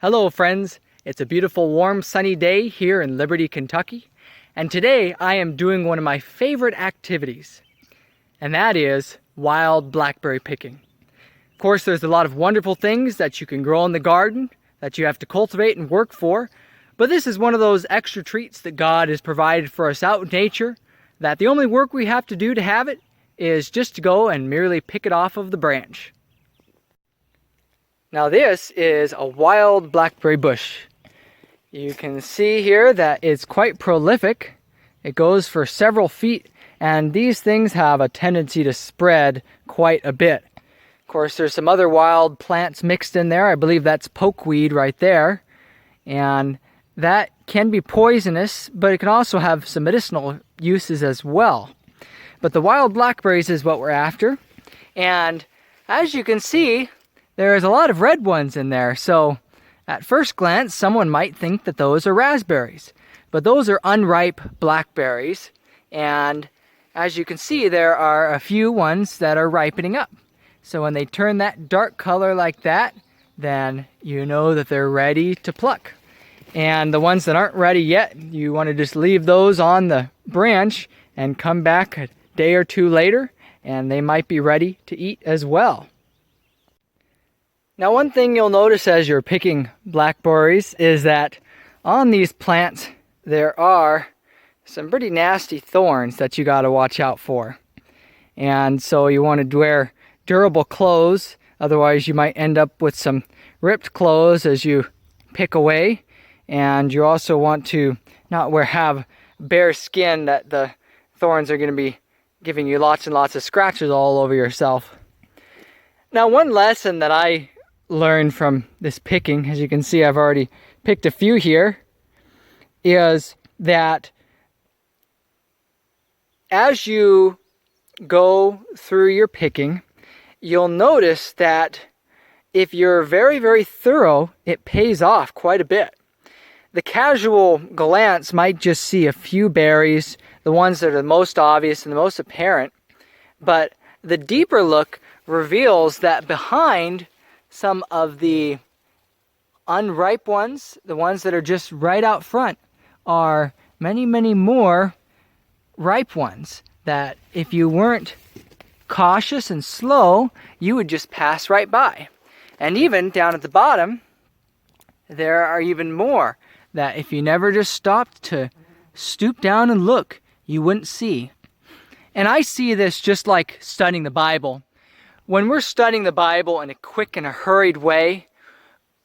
Hello friends, it's a beautiful warm sunny day here in Liberty, Kentucky, and today I am doing one of my favorite activities, and that is wild blackberry picking. Of course, there's a lot of wonderful things that you can grow in the garden that you have to cultivate and work for, but this is one of those extra treats that God has provided for us out in nature, that the only work we have to do to have it is just to go and merely pick it off of the branch. Now this is a wild blackberry bush. You can see here that it's quite prolific. It goes for several feet, and these things have a tendency to spread quite a bit. Of course, there's some other wild plants mixed in there. I believe that's pokeweed right there. And that can be poisonous, but it can also have some medicinal uses as well. But the wild blackberries is what we're after. And as you can see, there's a lot of red ones in there, so at first glance someone might think that those are raspberries, but those are unripe blackberries, and as you can see there are a few ones that are ripening up. So when they turn that dark color like that, then you know that they're ready to pluck. And the ones that aren't ready yet, you want to just leave those on the branch and come back a day or two later and they might be ready to eat as well. Now, one thing you'll notice as you're picking blackberries is that on these plants there are some pretty nasty thorns that you got to watch out for. And so you want to wear durable clothes, otherwise you might end up with some ripped clothes as you pick away. And you also want to not have bare skin that the thorns are going to be giving you lots and lots of scratches all over yourself. Now, one lesson that I learned from this picking, as you can see I've already picked a few here, is that as you go through your picking, you'll notice that if you're very, very thorough, it pays off quite a bit. The casual glance might just see a few berries, the ones that are the most obvious and the most apparent, but the deeper look reveals that behind some of the unripe ones, the ones that are just right out front, are many, many more ripe ones that if you weren't cautious and slow, you would just pass right by. And even down at the bottom, there are even more that if you never just stopped to stoop down and look, you wouldn't see. And I see this just like studying the Bible. When we're studying the Bible in a quick and a hurried way,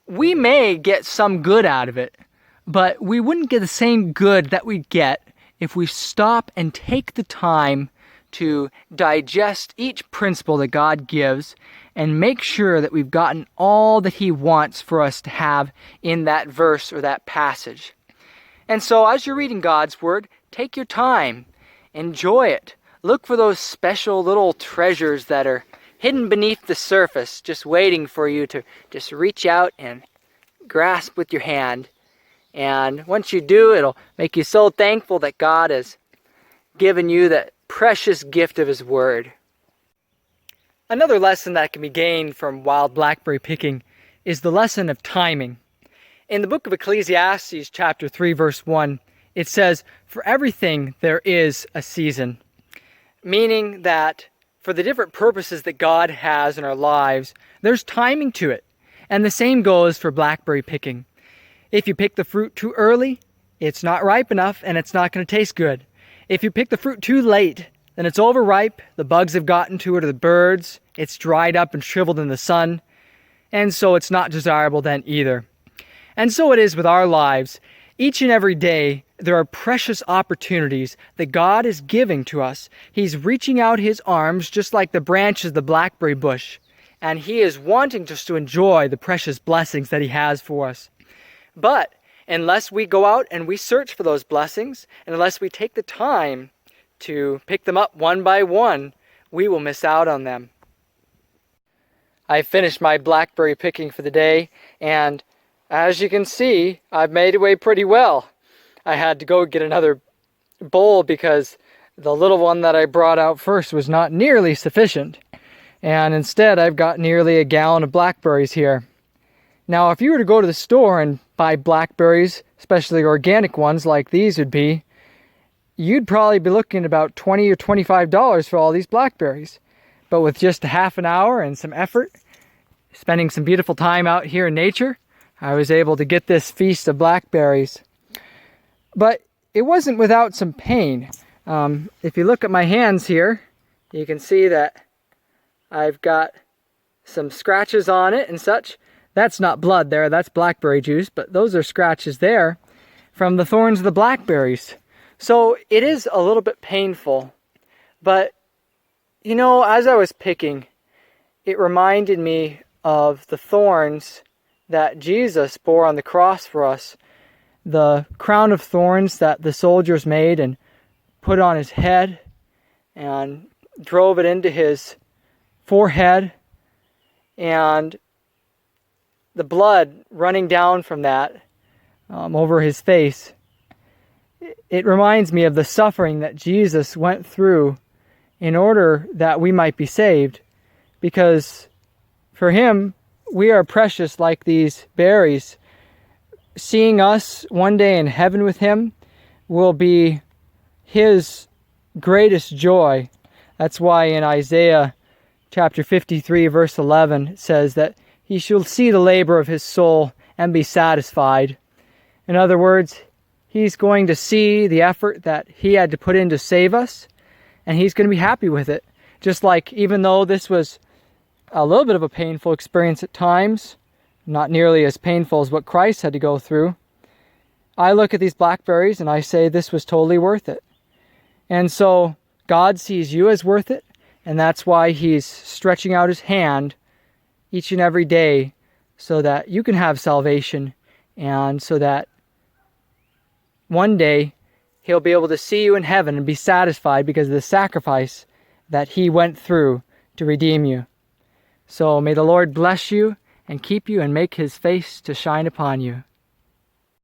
we may get some good out of it, but we wouldn't get the same good that we get if we stop and take the time to digest each principle that God gives and make sure that we've gotten all that He wants for us to have in that verse or that passage. And so as you're reading God's Word, take your time, enjoy it. Look for those special little treasures that are hidden beneath the surface, just waiting for you to just reach out and grasp with your hand. And once you do, it'll make you so thankful that God has given you that precious gift of His Word. Another lesson that can be gained from wild blackberry picking is the lesson of timing. In the book of Ecclesiastes, chapter 3, verse 1, it says, "For everything there is a season," meaning that for the different purposes that God has in our lives, there's timing to it. And the same goes for blackberry picking. If you pick the fruit too early, it's not ripe enough and it's not going to taste good. If you pick the fruit too late, then it's overripe, the bugs have gotten to it or the birds, it's dried up and shriveled in the sun, and so it's not desirable then either. And so it is with our lives. Each and every day, there are precious opportunities that God is giving to us. He's reaching out His arms just like the branches of the blackberry bush, and He is wanting us to enjoy the precious blessings that He has for us. But unless we go out and we search for those blessings, and unless we take the time to pick them up one by one, we will miss out on them. I finished my blackberry picking for the day, and as you can see, I've made away pretty well. I had to go get another bowl because the little one that I brought out first was not nearly sufficient. And instead, I've got nearly a gallon of blackberries here. Now, if you were to go to the store and buy blackberries, especially organic ones like these would be, you'd probably be looking at about $20 or $25 for all these blackberries. But with just a half an hour and some effort, spending some beautiful time out here in nature, I was able to get this feast of blackberries. But it wasn't without some pain. If you look at my hands here, you can see that I've got some scratches on it and such. That's not blood there, that's blackberry juice, but those are scratches there from the thorns of the blackberries. So it is a little bit painful, but you know, as I was picking, it reminded me of the thorns that Jesus bore on the cross for us. The crown of thorns that the soldiers made and put on his head and drove it into his forehead, and the blood running down from that over his face. It reminds me of the suffering that Jesus went through in order that we might be saved, because for him, we are precious like these berries. Seeing us one day in heaven with him will be his greatest joy. That's why in Isaiah chapter 53 verse 11 it says that he shall see the labor of his soul and be satisfied. In other words, he's going to see the effort that he had to put in to save us, and he's going to be happy with it. Just like, even though this was a little bit of a painful experience at times, not nearly as painful as what Christ had to go through, I look at these blackberries and I say this was totally worth it. And so God sees you as worth it, and that's why he's stretching out his hand each and every day so that you can have salvation, and so that one day he'll be able to see you in heaven and be satisfied because of the sacrifice that he went through to redeem you. So may the Lord bless you and keep you and make his face to shine upon you.